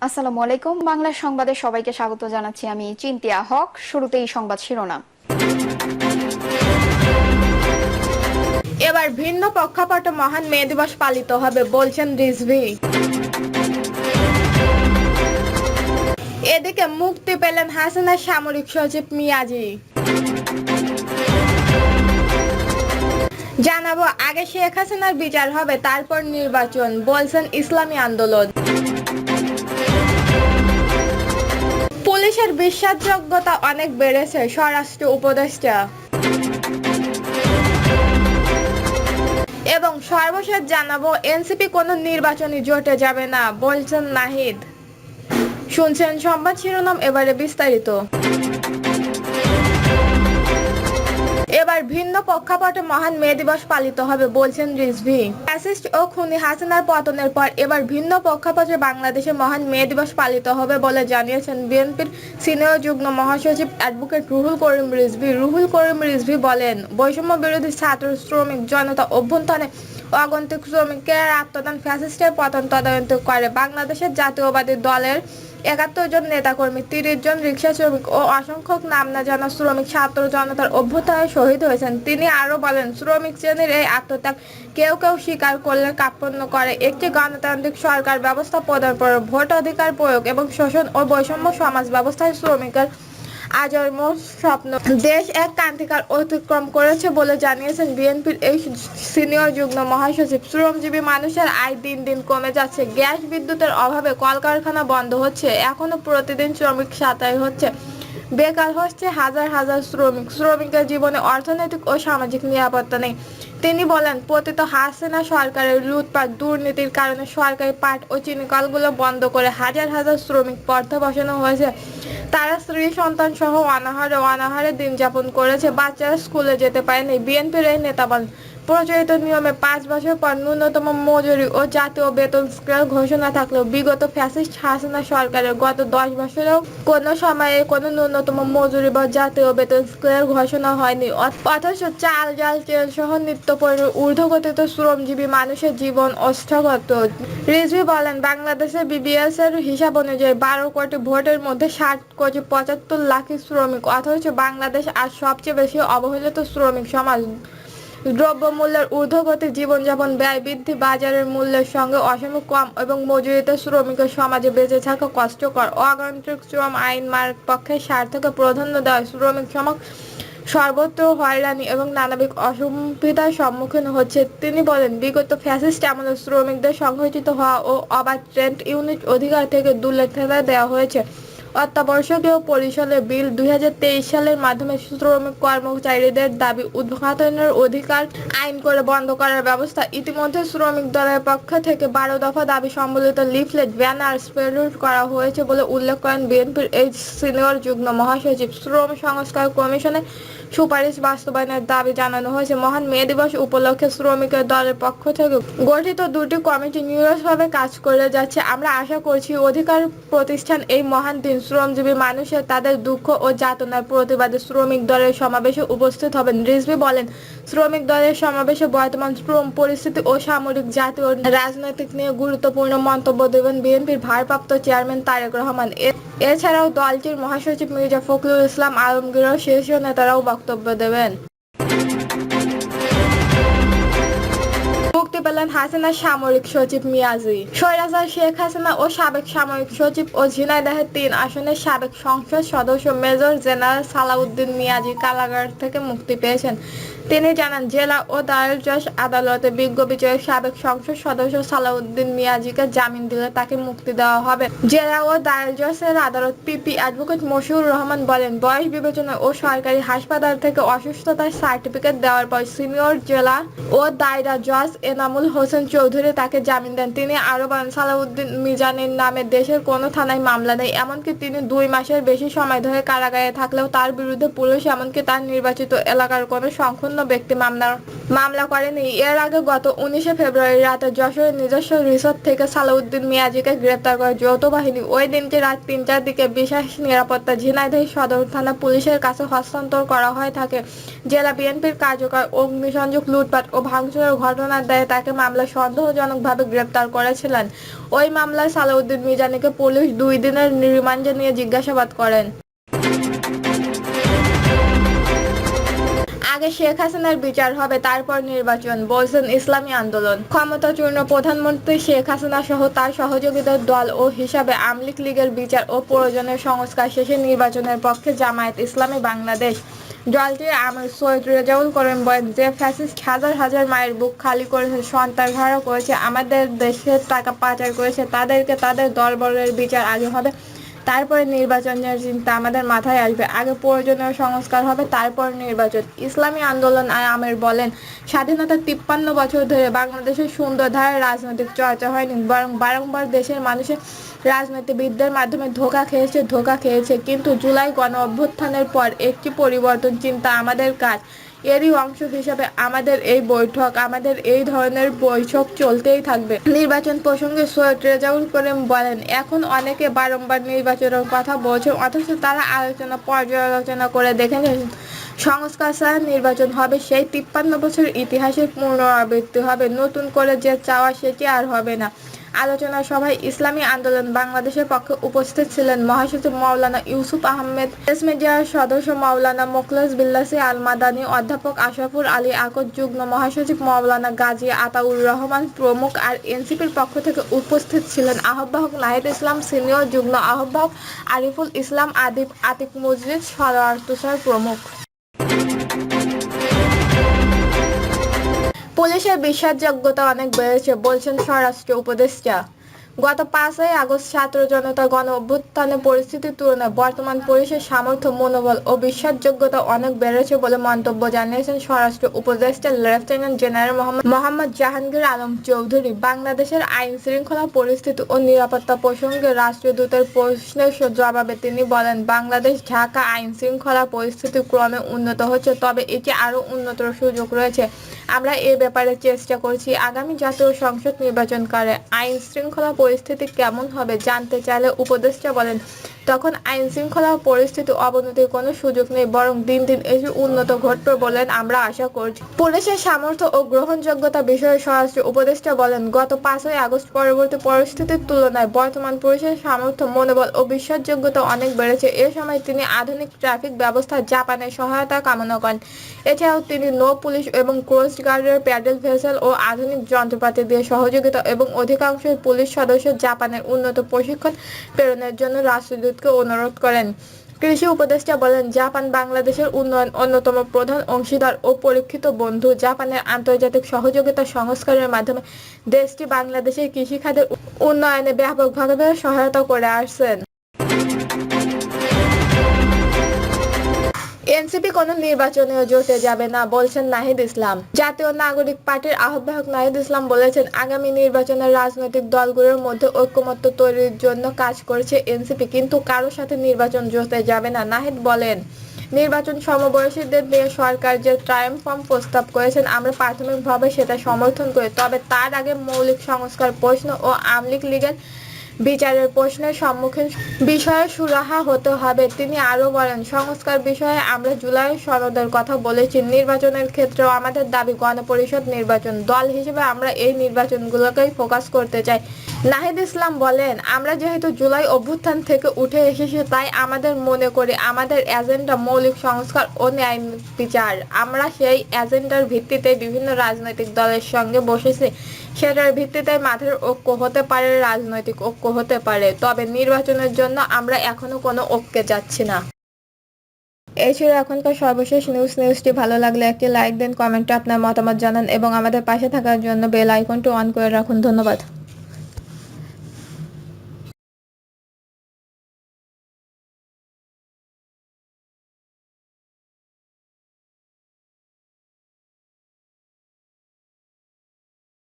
আসসালামু আলাইকুম। বাংলা সংবাদে সবাইকে স্বাগত জানাচ্ছি। আমি চিন্তিয়া হক। শুরুতেই সংবাদ শিরোনাম। এবার ভিন্ন প্রেক্ষাপটে মহান মে দিবস পালিত হবে বলছেন রিজভী। এদিকে মুক্তি পেলেন হাসিনার সামরিক সচিব মিয়াজি। জানাবো আগে শেখ হাসিনার বিচার হবে, তারপর নির্বাচন, বলছেন ইসলামী আন্দোলন। পুলিশের বিশ্বাসযোগ্যতা অনেক বেড়েছে, স্বরাষ্ট্র উপদেষ্টা। এবং সর্বশেষ জানাবো এনসিপি কোনো নির্বাচনী জোটে যাবে না, বলছেন নাহিদ। শুনছেন সংবাদ শিরোনাম, এবারে বিস্তারিত। এবার ভিন্ন প্রেক্ষাপটে মহান মে দিবস পালিত হবে বলছেন রিজভী। ফ্যাসিস্ট ও খুনি হাসিনার পতনের পর এবার ভিন্ন প্রেক্ষাপটে বাংলাদেশে মহান মে দিবস পালিত হবে বলে জানিয়েছেন বিএনপির সিনিয়র যুগ্ম মহাসচিব অ্যাডভোকেট রুহুল করিম রিজভী। রুহুল করিম রিজভী বলেন, বৈষম্য বিরোধী ছাত্র শ্রমিক জনতা অভ্যুত্থানে অগণিত শ্রমিকের আত্মদান ফ্যাসিস্টের পতন তদারক করে। বাংলাদেশের জাতীয়বাদী দলের ৭১ জন নেতাকর্মী, ৩০ জন রিকশা শ্রমিক ও অসংখ্য নাম না জানা শ্রমিক ছাত্র জনতার অভ্যুত্থানে শহীদ হয়েছেন। তিনি আরো বলেন, শ্রমিক শ্রেণীর এই আত্মত্যাগ কেউ কেউ স্বীকার করলে কার্পণ্য করে। একটি গণতান্ত্রিক সরকার ব্যবস্থা প্রদান করে ভোট অধিকার প্রয়োগ এবং শোষণ ও বৈষম্য সমাজ ব্যবস্থায় শ্রমিকের আজন্ম স্বপ্ন। দেশ এক ক্রান্তিকাল অতিক্রম করেছে বলে জানিয়েছেন বিএনপির এই সিনিয়র যুগ্ম মহাসচিব। শ্রমজীবী মানুষের আয় দিন দিন কমে যাচ্ছে, গ্যাস বিদ্যুতের অভাবে কলকারখানা বন্ধ হচ্ছে, এখনো প্রতিদিন শ্রমিক ছাঁটাই হচ্ছে, বেকার হচ্ছে হাজার হাজার শ্রমিক। শ্রমিকের জীবনে অর্থনৈতিক ও সামাজিক নিরাপত্তা নেই। তিনি বলেন, পতিত হাসিনা সরকারের লুটপাট দুর্নীতির কারণে সরকারি পাট ও চিনি কলগুলো বন্ধ করে হাজার হাজার শ্রমিক পথে বসানো হয়েছে। তারা স্ত্রী সন্তান সহ অনাহারে দিন যাপন করেছে, বাচ্চারা স্কুলে যেতে পারেনি। বিএনপির এই নেতা বলেন, প্রচলিত নিয়মে ৫ বছর পর ন্যূনতম মজুরি ও জাতীয় বেতন স্কেল ঘোষণা থাকলেও বিগত ফ্যাসিস্ট হাসিনা সরকারের গত ১০ বছরেও কোনো সময়ে কোনো ন্যূনতম মজুরি বা জাতীয় বেতন স্কেল ঘোষণা হয়নি। অথচ চাল, ডাল, তেল সহ নিত্য পণ্যের ঊর্ধ্বগতিতে শ্রমজীবী মানুষের জীবন অস্তগত। রিজভী বলেন, বাংলাদেশের বিবিএস এর হিসাব অনুযায়ী ১২ কোটি ভোটের মধ্যে ৬০,৭৫,০০,০০০ শ্রমিক, অথচ বাংলাদেশ আজ সবচেয়ে বেশি অবহেলিত শ্রমিক সমাজ। দ্রব্যমূল্যের ঊর্ধ্বগতি, জীবনযাপন ব্যয় বৃদ্ধি, বাজারের মূল্যের সঙ্গে অসম কম এবং মজুরিতে শ্রমিকের সমাজে বেঁচে থাকা কষ্টকর। অগণতান্ত্রিক শ্রম আইন মার্গ পক্ষের স্বার্থকে প্রাধান্য দেওয়ায় শ্রমিক সমাজ সর্বত্র হয়রানি এবং নানাবিধ অসুবিধার সম্মুখীন হচ্ছে। তিনি বলেন, বিগত ফ্যাসিস্ট আমলে শ্রমিকদের সংগঠিত হওয়া ও অবাধ ট্রেড ইউনিট অধিকার থেকে দূরে ঠেলে দেওয়া হয়েছে। অত্যাবশ্যকীয় পরিষদের বিল ২০২৩ সালের মাধ্যমে শ্রমিক কর্মচারীদের দাবি উত্থাপনের অধিকার আইন করে বন্ধ করার ব্যবস্থা। ইতিমধ্যে শ্রমিক দলের পক্ষ থেকে ১২ দফা দাবি সম্বলিত লিফলেট, ব্যানার স্প্রেড করা হয়েছে বলে উল্লেখ করেন বিএনপির এই সিনিয়র যুগ্ম মহাসচিব। শ্রম সংস্কার কমিশনের সুপারিশ বাস্তবায়নের দাবি জানানো হয়েছে। মহান মে দিবস উপলক্ষে শ্রমিকের দলের পক্ষ থেকে গঠিত দুটি কমিটি নিরলসভাবে কাজ করে যাচ্ছে। আমরা আশা করছি অধিকার প্রতিষ্ঠান এই মহান দিন শ্রমজীবী মানুষের তাদের দুঃখ ও যাতনার প্রতিবাদে শ্রমিক দলের সমাবেশে উপস্থিত হবেন। রিজভী বলেন, শ্রমিক দলের সমাবেশে বর্তমান শ্রম পরিস্থিতি ও সামরিক জাতীয় রাজনৈতিক নিয়ে গুরুত্বপূর্ণ মন্তব্য দেবেন বিএনপির ভারপ্রাপ্ত চেয়ারম্যান তারেক রহমান। এছাড়াও দলটির মহাসচিব মির্জা ফখরুল ইসলাম আলমগীর ও শীর্ষ নেতারাও বক্তব্য দেবেন। মুক্তি পেলেন হাসিনার সামরিক সচিব মিয়াজি। স্বৈরাচার শেখ হাসিনা ও সাবেক সামরিক সচিব ও ঝিনাইদহের ৩ আসনের সাবেক সংসদ সদস্য মেজর জেনারেল সালাউদ্দিন মিয়াজি কারাগার থেকে মুক্তি পেয়েছেন। তিনি জানান, জেলা ও দায়ের জজ আদালতে বিজ্ঞ বিচারের সাবেক সংসদ সদস্য সালাউদ্দিন মিয়াজিকে জামিন দিলে তাকে মুক্তি দেওয়া হবে। জেলা ও দায়ের জজের আদালত পিপি অ্যাডভোকেট মশিউর রহমান বলেন, বয়স বিবেচনা ও সরকারি হাসপাতাল থেকে অসুস্থতার সার্টিফিকেট দেওয়ার পর সিনিয়র জেলা ও দায়রা জজ এনামুল হোসেন চৌধুরী তাকে জামিন দেন। তিনি আরো বলেন, সালাউদ্দিন মিজানের নামে দেশের কোনো থানায় মামলা নেই, এমনকি তিনি ২ মাসের বেশি সময় ধরে কারাগারে থাকলেও তার বিরুদ্ধে পুলিশ এমনকি তার নির্বাচিত এলাকার কোনো সংখ্যালঘু ব্যক্তি মামলা করেনি। এর আগে গত ১৯ ফেব্রুয়ারি রাতে যশোরের নিজস্ব রিসোর্ট থেকে সালাউদ্দিন মিয়াজিকে গ্রেপ্তার করে যৌথ বাহিনী। ওই দিনটি রাত ৩টার দিকে বিশেষ নিরাপত্তা ঝিনাইদহ সদর থানা পুলিশের কাছে হস্তান্তর করা হয়ে থাকে। জেলা বিএনপির কার্যকর অগ্নিসংযোগ, লুটপাট ও ভাঙচুরের ঘটনার দায়ে তাকে তাকে মামলা সন্দেহজনকভাবে গ্রেপ্তার করেছিলেন। ওই মামলায় সালাউদ্দিন মিজানীকে পুলিশ 2 দিনের রিমান্ডে নিয়ে জিজ্ঞাসাবাদ করেন। আগে শেখ হাসিনার বিচার হবে, তারপর নির্বাচন, বলছেন ইসলামী আন্দোলন। ক্ষমতাচূর্ণ প্রধানমন্ত্রী শেখ হাসিনা সহ তার সহযোগীদের দল ও হিসাবে আওয়ামী লীগের বিচার ও প্রয়োজনীয় সংস্কার শেষে নির্বাচনের পক্ষে জামায়াত ইসলামী বাংলাদেশ। দলটির আমির সৈয়দ রেজাউল করিম বলেন, যে ফ্যাসিস্ট হাজার হাজার মায়ের বুক খালি করেছে, সন্ত্রাসহারা করেছে, আমাদের দেশের টাকা পাচার করেছে, তাদেরকে তাদের দলবলের বিচার আগে হবে, তারপরে নির্বাচনের চিন্তা আমাদের মাথায় আসবে। আগে প্রয়োজনীয় সংস্কার হবে, তারপর নির্বাচন। ইসলামী আন্দোলন আমির বলেন, স্বাধীনতার 53 বছর ধরে বাংলাদেশের সুন্দর ধারায় রাজনৈতিক চর্চা হয়নি, বরং বারংবার দেশের মানুষের রাজনীতিবিদদের মাধ্যমে ধোঁকা খেয়েছে। কিন্তু জুলাই গণ অভ্যুত্থানের পর একটি পরিবর্তন চিন্তা আমাদের কাজ। এরই অংশ হিসেবে আমাদের এই বৈঠক, আমাদের এই ধরনের বৈঠক চলতেই থাকবে। নির্বাচন প্রসঙ্গে সৈয়দ রেজাউল করিম বলেন, এখন অনেকে বারংবার নির্বাচনের কথা বলছে, অথচ তারা পর্যালোচনা করে দেখেন সংস্কার ছাড়া নির্বাচন হবে, সেই 53 বছর ইতিহাসের পুনরাবৃত্তি হবে। নতুন করে যে চাওয়া সেটি আর হবে না। আলোচনা সভায় ইসলামী আন্দোলন বাংলাদেশের পক্ষে উপস্থিত ছিলেন মহাসচিব মাওলানা ইউসুফ আহমেদ, প্রেস মিডিয়ার সদস্য মাওলানা মোখলেস বিল্লাসী আল মাদানী, অধ্যাপক আশরাফুল আলী আকদ, যুগ্ম মহাসচিব মাওলানা গাজী আতাউর রহমান প্রমুখ। আর এনসিপির পক্ষ থেকে উপস্থিত ছিলেন আহ্বায়ক নাহিদ ইসলাম, সিনিয়র যুগ্ম আহ্বায়ক আরিফুল ইসলাম, আতিক মজলিস, সরোয়ার তুষার প্রমুখ। পুলিশের বিশ্বাসযোগ্যতা অনেক বেড়েছে, বলছেন স্বরাষ্ট্র উপদেষ্টা। গত 5ই আগস্ট ছাত্র জনতা গণ অভ্যুত্থানের পরিস্থিতির তুলনায় বর্তমান পুলিশের সামর্থ্য, মনোবল ও বিশ্বাসযোগ্যতা অনেক বেড়েছে বলে মন্তব্য জানিয়েছেন স্বরাষ্ট্র উপদেষ্টা লেফটেন্যান্ট জেনারেল মোহাম্মদ জাহাঙ্গীর আলম চৌধুরী। বাংলাদেশের আইন শৃঙ্খলা পরিস্থিতি ও নিরাপত্তা প্রসঙ্গে রাষ্ট্রদূতের প্রশ্নের জবাবে তিনি বলেন, বাংলাদেশ ঢাকা আইন শৃঙ্খলা পরিস্থিতি ক্রমে উন্নত হচ্ছে, তবে এটি আরও উন্নতর সুযোগ রয়েছে। আমরা এ ব্যাপারে চেষ্টা করছি। আগামী জাতীয় সংসদ নির্বাচনকালে আইন শৃঙ্খলা পরিস্থিতি কেমন হবে জানতে চাইলে উপদেষ্টা বলেন, তখন আইন শৃঙ্খলা পরিস্থিতি অবনতির কোনো সুযোগ নেই, বরং দিন দিন এটি উন্নত ঘটবে বলেন আমরা আশা করছি। পুলিশের সামর্থ্য ও গ্রহণযোগ্যতা বিষয়ে স্বরাষ্ট্র উপদেষ্টা বলেন, গত 5ই আগস্ট পরবর্তী পরিস্থিতির তুলনায় বর্তমান পুলিশের সামর্থ্য, মনোবল ও বিশ্বাসযোগ্যতা অনেক বেড়েছে। এ সময় তিনি আধুনিক ট্রাফিক ব্যবস্থা জাপানের সহায়তা কামনা করেন। এছাড়াও তিনি নৌ পুলিশ এবং কোস্ট গার্ডের প্যাডেল ভেসেল ও আধুনিক যন্ত্রপাতি দিয়ে সহযোগিতা এবং অধিকাংশ পুলিশ সদস্য জাপানের উন্নত প্রশিক্ষণ প্রেরণের জন্য রাষ্ট্রদূতকে অনুরোধ করেন। কৃষি উপদেষ্টা বলেন, জাপান বাংলাদেশের উন্নয়ন অন্যতম প্রধান অংশীদার ও পরীক্ষিত বন্ধু। জাপানের আন্তর্জাতিক সহযোগিতা সংস্কারের মাধ্যমে দেশটি বাংলাদেশের কৃষিখাতের উন্নয়নে ব্যাপকভাবে সহায়তা করে আসছেন। এনসিপি কোনো নির্বাচনেও জোটে যাবে না, বলছেন নাহিদ ইসলাম। জাতীয় নাগরিক পার্টির আহ্বায়ক নাহিদ ইসলাম বলেছেন, আগামী নির্বাচনের রাজনৈতিক দলগুলোর মধ্যে ঐকমত্য তৈরির জন্য কাজ করছে এনসিপি, কিন্তু কারোর সাথে নির্বাচন জোটে যাবে না। নাহিদ বলেন, নির্বাচন সমবয়সীদের নিয়ে সরকার যে ট্রায়াম্ফর্ম প্রস্তাব করেছেন, আমরা প্রাথমিকভাবে সেটা সমর্থন করি, তবে তার আগে মৌলিক সংস্কার প্রশ্ন ও আওয়ামী লীগের বিচারের প্রশ্নের সম্মুখীন বিষয়ে সুরাহা হতে হবে। তিনি আরো বলেন, সংস্কার বিষয়ে আমরা জুলাই সনদের কথা বলেছি। নির্বাচনের ক্ষেত্রেও আমাদের দাবি গণপরিষদ নির্বাচন। দল হিসেবে আমরা এই নির্বাচনগুলোকেই ফোকাস করতে চাই। নাহিদ ইসলাম বলেন, আমরা যেহেতু জুলাই অভ্যুত্থান থেকে উঠে এসেছি, তাই আমাদের মনে করি আমাদের এজেন্ডা মৌলিক সংস্কার ও ন্যায় বিচার। আমরা সেই এজেন্ডার ভিত্তিতে বিভিন্ন রাজনৈতিক দলের সঙ্গে বসেছি। সেটার ভিত্তিতে মাঠের ঐক্য হতে পারে, রাজনৈতিক ঐক্য হতে পারে, তবে নির্বাচনের জন্য আমরা এখনো কোনো ঐক্যে যাচ্ছি না। এই ছিল এখনকার সর্বশেষ নিউজটি ভালো লাগলে একটি লাইক দিন, কমেন্টে আপনার মতামত জানান এবং আমাদের পাশে থাকার জন্য বেল আইকনটি অন করে রাখুন। ধন্যবাদ।